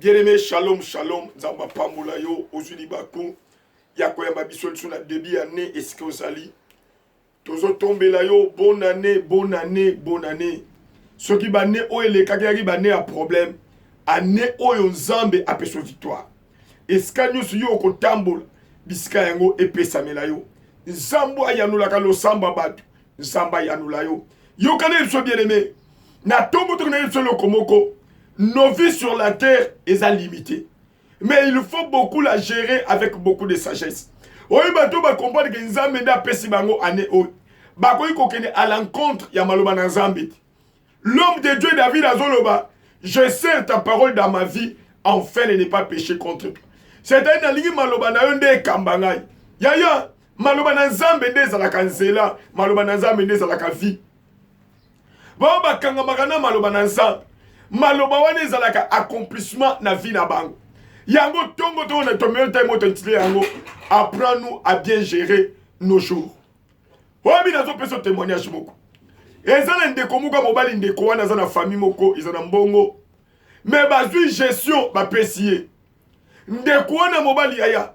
Bien-aimé, shalom, shalom, Zamba Pambola yo, Ozuli Bakou, Yakoya Mabisol sur la début année, est-ce que vous allez? Tozo tombe la yo, bonne année, bonne année, bonne année. Ce qui va né, oh, les kagari va né à problème, année, oh, yon zambe a pécho victoire. Est-ce que nous yo, ko tambola, biska yango, épée samela yo. Zambo ayanula kalo samba batu, zamba yanula yo. Yo kane so bien-aimé, na tombo tourne sur le komoko. Nos vies sur la terre sont limitées. Mais il faut beaucoup la gérer avec beaucoup de sagesse. Oui, bato ba comprendre que Nzambe da pesi bango ane o. Ba ko kokene à l'encontre ya maloba na Nzambe. L'homme de Dieu David azoloba, je sers ta parole dans ma vie afin de ne pas pécher contre toi. C'est un lingi maloba na yonde kambangai. Ya maloba na Nzambe nde za la kansela, maloba na Nzambe nde za la vie. Ba ba kanga magana maloba na Nzambe. Maloba wana ezalaka accomplissement na vie na bango. Yango tongo to na tomeo taimo tentile yango apprends-nous à bien gérer nos jours. Wabi nazo peso témoignage moko. Ezana ndeko muka mobali ndeko wana za na famille moko ezana mbongo. Mais bazui gestion ba pesier. Ndeko wana mobali yaya.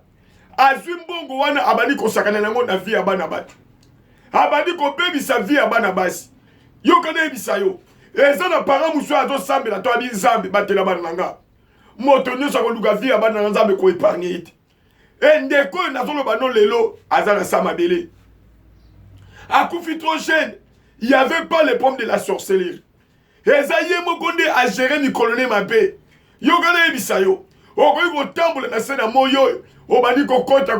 Azui mbongo wana abali kosakana nango na vie ya bana batu. Abali ko bebisa vie ya bana basi. Yo kana ebisa yo. Eza na parent musu azo sambe na to abi nzambe batela bana nanga. Moto nyosa ko luka vie abana nzambe ko épargner ite. Ndeko na zolo bano lelo azana sama bele. Akufi trop jeune, il y avait pas les pommes de la sorcellerie. Eza ye mokonde a gérer ni colonel mabe. Yo kana ebisa yo. Oko ko tambola na sena moyo. Obani ko kota.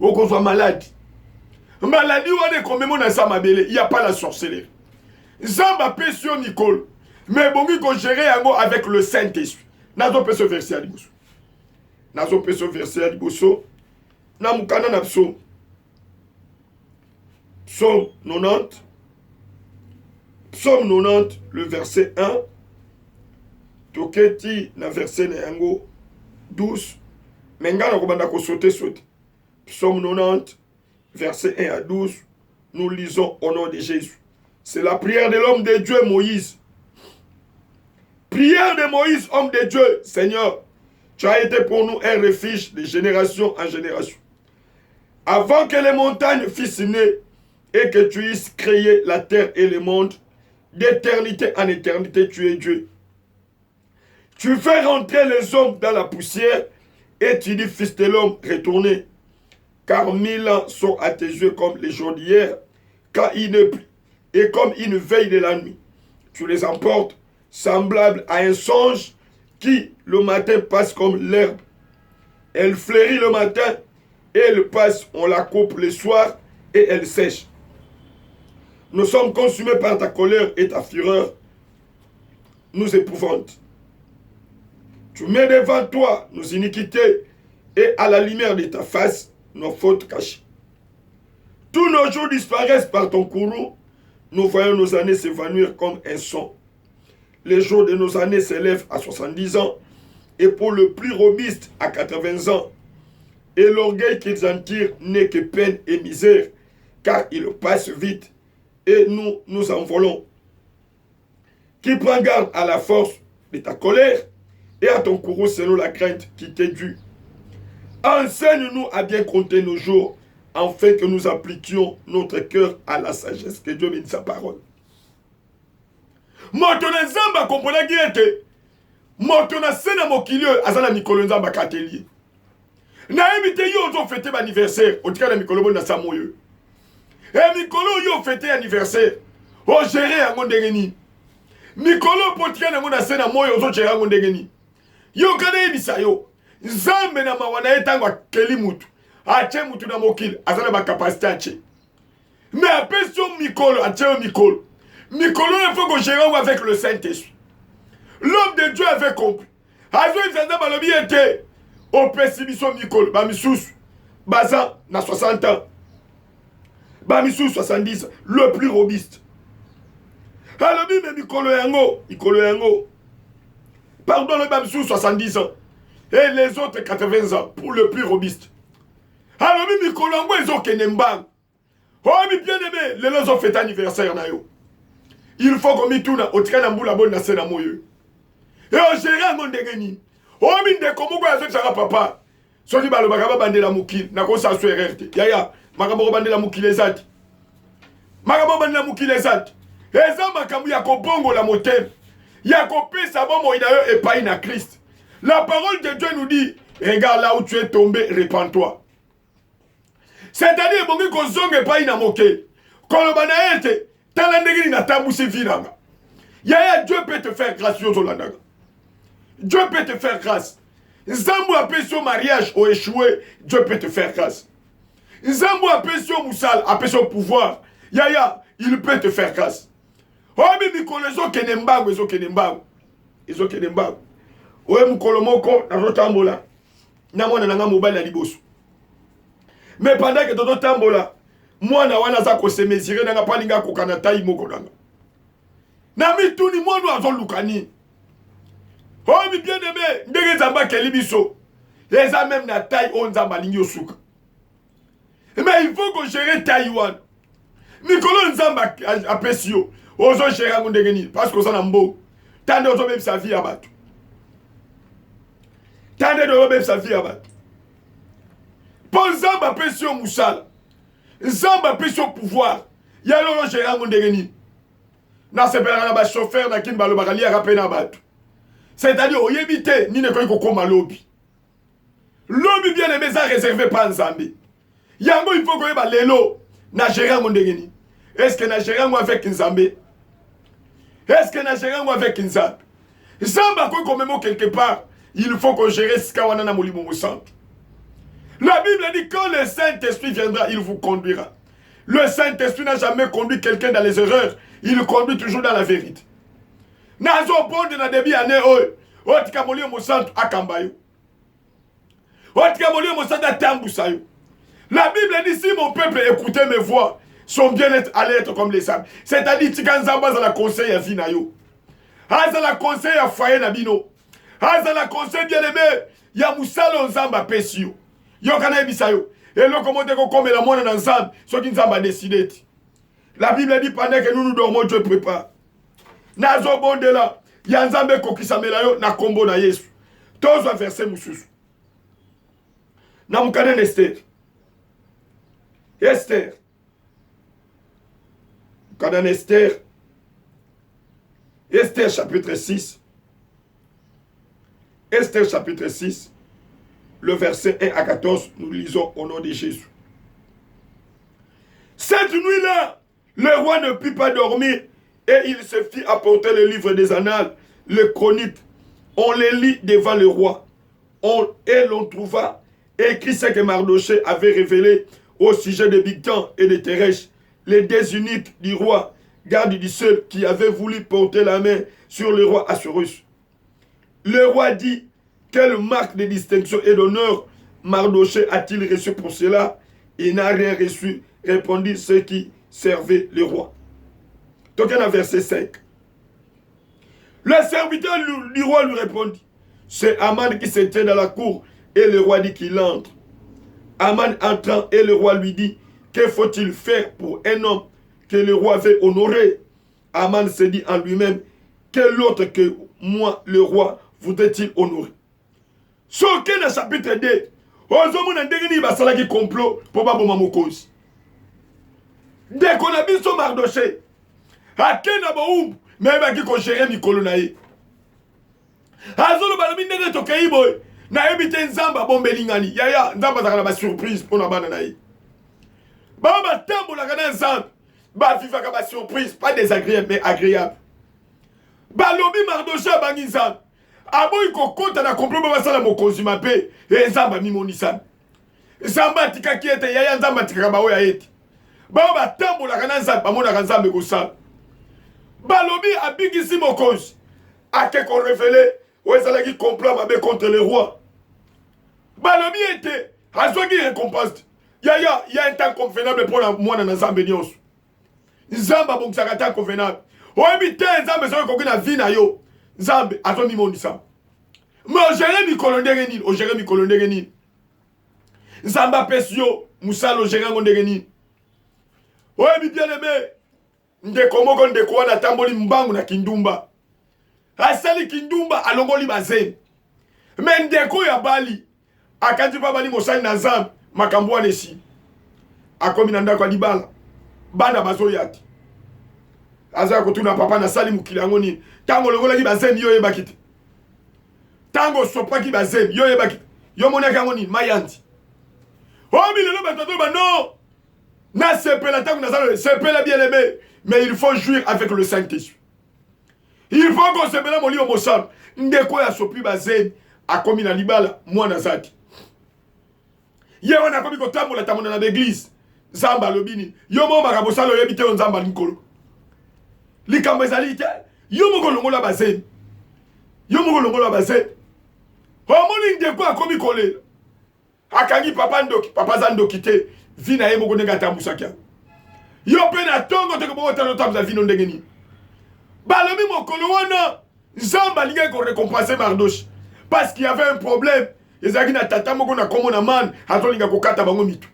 Oko zo malade. Maladie wane komemo na sama bele, il y a pas la sorcellerie. Zamba pesio Nicole. Mais bon, il faut gérer avec le Saint-Esprit. Nazo peso verset à Liboso. Nazo peso verset à Liboso. Namukana na psaume. Psaume 90. Psaume 90, le verset 1. Toketi na verset na yango 12. Mengana kobanda ko sauter. Psaume 90, verset 1 à 12. Nous lisons au nom de Jésus. C'est la prière de l'homme de Dieu, Moïse. Prière de Moïse, homme de Dieu. Seigneur, tu as été pour nous un refuge de génération en génération. Avant que les montagnes fussent nées et que tu eusses créé la terre et le monde, d'éternité en éternité, tu es Dieu. Tu fais rentrer les hommes dans la poussière et tu dis, fils de l'homme, retournez. Car 1000 ans sont à tes yeux comme les jours d'hier, quand il ne plie. Et comme une veille de la nuit, tu les emportes semblables à un songe qui, le matin, passe comme l'herbe. Elle fleurit le matin et elle passe, on la coupe le soir et elle sèche. Nous sommes consumés par ta colère et ta fureur nous épouvante. Tu mets devant toi nos iniquités et à la lumière de ta face, nos fautes cachées. Tous nos jours disparaissent par ton courroux. Nous voyons nos années s'évanouir comme un son. Les jours de nos années s'élèvent à 70 ans et pour le plus robuste à 80 ans. Et l'orgueil qu'ils en tirent n'est que peine et misère, car il passe vite et nous envolons. Qui prend garde à la force de ta colère et à ton courroux selon la crainte qui t'est due. Enseigne-nous à bien compter nos jours, afin que nous appliquions notre cœur à la sagesse. Que Dieu bénisse sa parole. Motona Zamba comprend qui était. Motona Sena Mokilio, Azana Mikolo Nzamba Kateli. Na évité yo ont fêté l'anniversaire. Au tika na Mikolo na Samoyo. Et Mikolo yo fêté anniversaire. O géré à Mondegeni. Mikolo potika na Mona Sena Moyo zo géré à Mondegeni. Yo kane ebisa yo. Nzambe na mawana etangwa kelimutu. Ache mutu na mokili, azana ba capacité ache. Mais après son Mikolo, ache Mikolo. Mikolo, il faut que gère avec le Saint-Esprit. L'homme de Dieu avait compris. Azo Izanda Balobi était au pessimisme Mikolo, Bamisous, Bazan, na 60 ans. Bamisous, 70 ans, le plus robuste. Alors, mais Mikolo Yango. Pardon, le Bamisous, 70 ans. Et les autres, 80 ans, pour le plus robuste. Alors, Mikolo Yango, ils ont Kenemban. Oh, mais bien aimé, les gens ont fait anniversaire. Il faut qu'on m'y tourne au tika na mbula bonne na sena moyo. Et on gère mon dégeni. Oh, mine de comment quoi ça papa. Soki balobaka babandela mukili na ko sa RRT. Yaya, makambo bandela mukili ezati. Makambo bandela mukili ezati. Eza makambo ya kobongo la motema. Ya kopesa bomo inayo epai na Christ. La parole de Dieu nous dit, regarde là où tu es tombé, répands-toi. C'est-à-dire bongi ko zonge epai na moke. Kolobana ete, talandegini na tabusi vinanga. Yaya, Dieu peut te faire grâce sur Zolandaga. Dieu peut te faire grâce. Nzambo appelle son mariage au échoué, Dieu peut te faire grâce. Nzambo appelle son moussal, appelle son pouvoir. Yaya, il peut te faire grâce. Oh, mais Mikolo, ils ont kenembago, ils ont kenembago. Ils ont kenembago. Oye Mukolomoko, na rotambola. Na mwana nanga mobile na liboso. Mais pendant que toto tambola, moi na wana za ko se mesurer nanga palinga ko kanata imoko nanga. Na mituni moi no azon lukani. Oh mi bien aimé, ndenge zamba kelibiso. Les a même na taille on zamba linyo suka. Mais il faut qu'on gère Taïwan. Mikolo nzamba apesio. Ozo gérer mon ndenge ni parce que ça na mbo. Tande ozo même sa vie abat. Tande de même sa vie abat. Pour nzamba apesio musala. Nzamba apesio pouvoir. Ya lo gérer mon ndenge ni. Na sepela na ba chauffeur na kin balo bakali rapé na bat. C'est-à-dire, au yébité, ni ne koy ko koma lobby. Lobby bien aimé, ça réservé pas Nzambe. Yango, il faut que yeba lelo, na gérer mon dégeni. Est-ce que na gérer moi avec Nzambe? Est-ce que na gérer moi avec Nzambe? Nzamba koy komemo quelque part, il faut qu'on gère ce kawana na molimo mo centre. La Bible dit quand le Saint-Esprit viendra, il vous conduira. Le Saint-Esprit n'a jamais conduit quelqu'un dans les erreurs, il le conduit toujours dans la vérité. Nazo bonde na debi ane oyo. Otika molio mosantu akambayo. Otika molio mosantu atambusayo. La Bible dit si mon peuple écoutait mes voix, son bien-être allait être comme les sables. C'est-à-dire tika nzamba za la conseil ya vie na yo. Aza la conseil ya foyer na bino. Aza la conseil bien-aimé ya musalo nzamba pesi yo. Yo kana ebisa yo. Et le commande ko comme la mona na nzamba, soki nzamba décidé. La Bible dit pendant que nous dormons, Dieu prépare. Nazo bondela ya nzambe kokisamela yo na kombo na Yesu. Tozo verset mususu. Na mukane Esther. Esther. Mukane Esther. Esther chapitre 6. Esther chapitre 6. Le verset 1 à 14, nous lisons au nom de Jésus. Cette nuit-là, le roi ne put pas dormir. Et il se fit apporter le livre des annales, le chronique. On les lit devant le roi. Et l'on trouva écrit ce que Mardochée avait révélé au sujet de Bigtan et de Teresh, les deux uniques du roi, garde du seul qui avait voulu porter la main sur le roi Assuérus. Le roi dit, quelle marque de distinction et d'honneur Mardochée a-t-il reçu pour cela? Il n'a rien reçu, répondit ceux qui servaient le roi. Donc, il y a verset 5. Le serviteur du roi lui répondit. C'est Aman qui se tient dans la cour et le roi dit qu'il entre. Aman entrant et le roi lui dit, que faut-il faire pour un homme que le roi veut honorer? Aman se dit en lui-même, quel autre que moi, le roi, voudrait-il honorer? Ce qui est dans le chapitre 2, Ozomo n'a pas basala qui complot pour pas bomber mon cause. Dès qu'on a vu son Mardochée, akena baum meba ki ko gérer mikolo na ye azolo balobi ndenge to kaibo na ebite nzamba bombelingani yaya nzamba zakala ba surprise pona bana na ye baba tambola kana nzamba ba vivaka ba surprise pas désagréable mais agréable balobi Mardochée bangi nzamba aboyi ko kota na complot ba sala mokonzi mape e nzamba mimonisa nzamba tikaki ete yaya nzamba tikaka ba oya ete baba tambola kana nzamba mona ka nzamba ko sala Balobi abigisi mokonzi ake ko révélé oezalaki complot mabe contre le roi. Balobi était azwaki récompense. Il y a un temps convenable pour moi dans Nzambe nyonso. Nzamba bongisaka temps convenable. Oyebi te Nzambe soki koki na vie na yo. Nzambe azomi monisa. Mais ogere mikolo ndenge nini, ogere mikolo ndenge nini. Nzambe apesi yo musala ogere ngo ndenge nini. Oyebi bien aimé. Ndeko moko ndeko wana tamboli mbangu na kindumba. asali kindumba alongoli bazemi me ndeko ya bali akandi pa bali mosali na nzambe makambo wana esi akomi na ndako ya libala bana bazoyaki aza kotuna papa nasali mokili yango nini ntango olongolaki bazemi yo yebaki te ntango osopaki bazemi yo yebaki te yo monaki yango nini mayandi omi lelo bato atoba non nasepela ntango nazala sepela bien aimé mais il faut jouir avec le Saint-Esprit. Il faut qu'on se mette molimo mosala ndeko ya sopi bazemi akomi na libala mwana zaki ye wana akomi kotambola tambola na l'église nzambe alobi nini yo mo makambo osala oyebi te yo nzambe alinkolo likambo ezali te yo moko longola bazemi yo moko longola bazemi omoni ndeko akomi kolela akangi papa ndoki papa za ndoki te vi na ye moko ndenge atambusaki yo mpe na ntongo teke moko tala otambusa vino ndenge nini balobi mokolo wana nzambe alingaki korécompense Mardoche parce qu'il y avait un problème ezalaki na tata moko na kombo na mane azolinga kokata bango mitu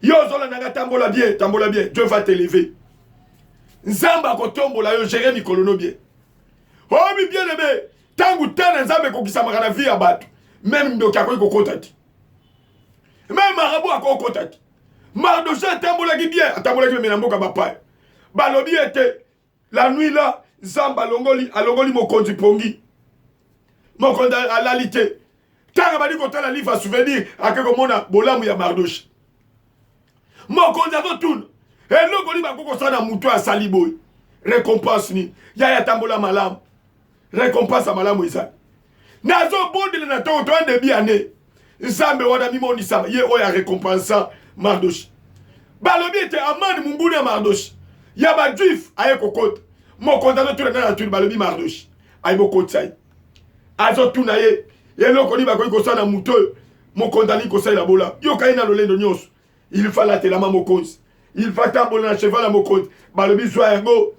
yo ozolandanga tambola bien Dieu va t'élever nzambe akotombola yo gérer mikolo no bien obi bien aimé tangu tana nzambe kokisamaka na vie ya bato même ndoki akoki kokota te même marabu akoki kokota te Mardoche atambolaki bien atambolaki meme na mboka bapaya balobi ete la nuit là nzambe alongoli mokonzi pongi mokonzi alali te ntango bali kotala livre ya souvenir ake komona bolamu ya Mardoche mokonzi azotuna eloko li bako kosala na mutu asali boye récompense ni yaya tambola malamu récompense ya malamu ezali nazobondela na ntongo to andebi ane nzambe wana mimonisama ye oyo arécompensa Mardoche balobi ete amani mumbuni ya Mardoche ya bajuif aye kokota mokonzi azotuna na tuni balobi Mardoche aye bokotisa ye azotuna ye eloko li bakoki kosala na mutu oyo mokonzi ali kosalela bola yokai na lolendo nyonso il faut latelama mokonzi il faut tambola na cheval ya mokonzi balobi zwa yango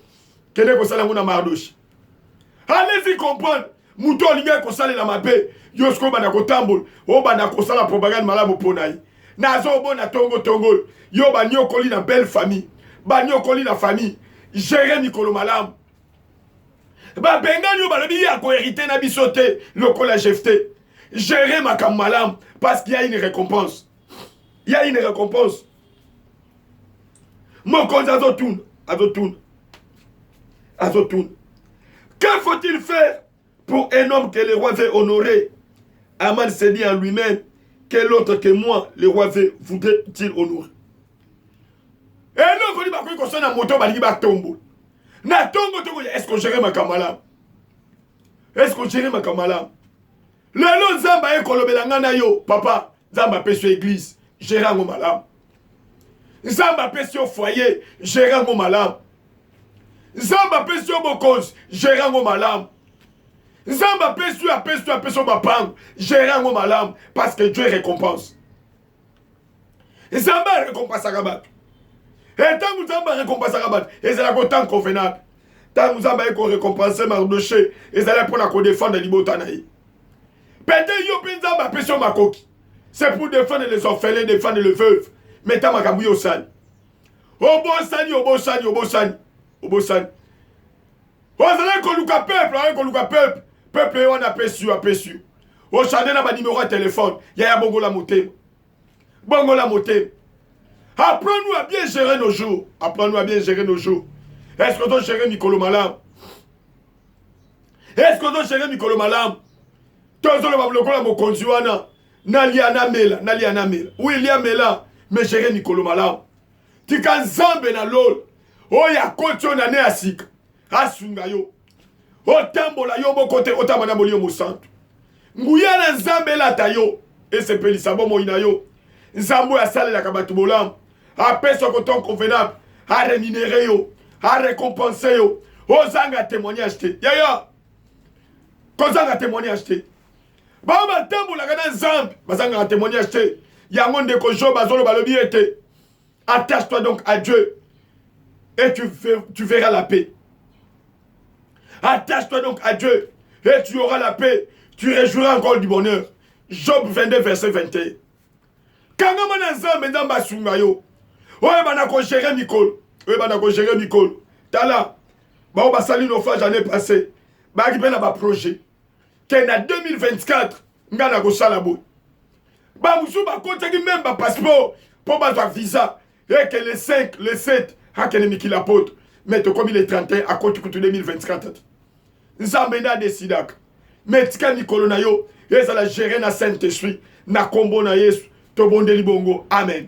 kende kosala yango na Mardoche allez-y comprendre mutu olingaki kosalela mabe yo sikoyo banda kotambola oyo banda kosala propagande malamu mpona ye nazobona tongo yo banyokoli na belle famille banyokoli na famille gere mikolo malamu babengani yo balobi ye akoherite na biso te lokola jefte gere makambo malamu parce qu'il y a une récompense. Il y a une récompense. Mokonzi azotuna. Que faut-il faire pour un homme que le roi veut honorer? Aman s'est dit en lui-même, quel autre que moi le roi voudrait-il honorer? Et là, quand il va construire un moto, il va tomber. Est-ce qu'on gère ma kamala? Est-ce qu'on gère ma kamala? Le long Zamba est kolobelangana yo, papa, Zamba pèse sur l'église, gérant mon malam. Zamba pèse sur foyer, gérant mon malam. Zamba pèse sur mon cause, gérant mon malam. Zamba pèse sur ma pang, gérant mon malam, parce que Dieu récompense. Zamba récompense à Rabat. Et tant que Zamba récompense à Rabat, et c'est la côte convenable. Tant que Zamba est récompensé Mardoche, et c'est la pour la défendre les Libotanaï. Peut-être yo Zamba pèse sur ma coquille. C'est pour défendre les orphelins, défendre les veuves. Mais t'as ma kabouille au sani. Obosani. Obosani. Ozala koluka peuple. Peuple on a perçu. Au chande na ba numéro de téléphone. Yaya bongo la moté. Apprends-nous à bien gérer nos jours. Est-ce qu'on doit gérer Nicolo Malam? Tozo le babloko la mokonzi wana. Nalia mela. Oui, il y a mela. Mais gérer Nicolo Malam. Tika nzambe na lol. Oya kotyo na ne asika. Asunga yo. Otambola yo bokote otamana molio mosantu. Nguya na nzambe la tayo. Et c'est pelisa bomo ina yo. Nzambo ya sale la kabatu bolam. A peso koton convenable. A rémunérer yo. A récompenser yo. Ozanga témoignage te. Yaya. Kozanga témoignage te. Baba tambola kana nzambe. Bazanga témoignage te. Yango ndeko jo bazolo balobi ete. Attache-toi donc à Dieu. Et tu verras la paix. Attache-toi donc à Dieu. Et tu auras la paix. Tu réjouiras encore du bonheur. Job 22, verset 21. Kanga mana nzambe nzamba sunga yo. Oye bana ko gérer Nicole. Tala. Bao basali nos fois l'année passée. Ba ki na ba projet. Que na 2024 ngana ko sala boy. Ba musu ba konta ki même ba passeport pour ba visa. Et que le 5, le 7, hakene miki la pote. Mais comme il est 31 à côté de 2024. Nzambena desidak. Mais tika mikolo na yo, et ça la gérer na Saint-Esprit, na kombo na Yesu, to bondeli bongo. Amen.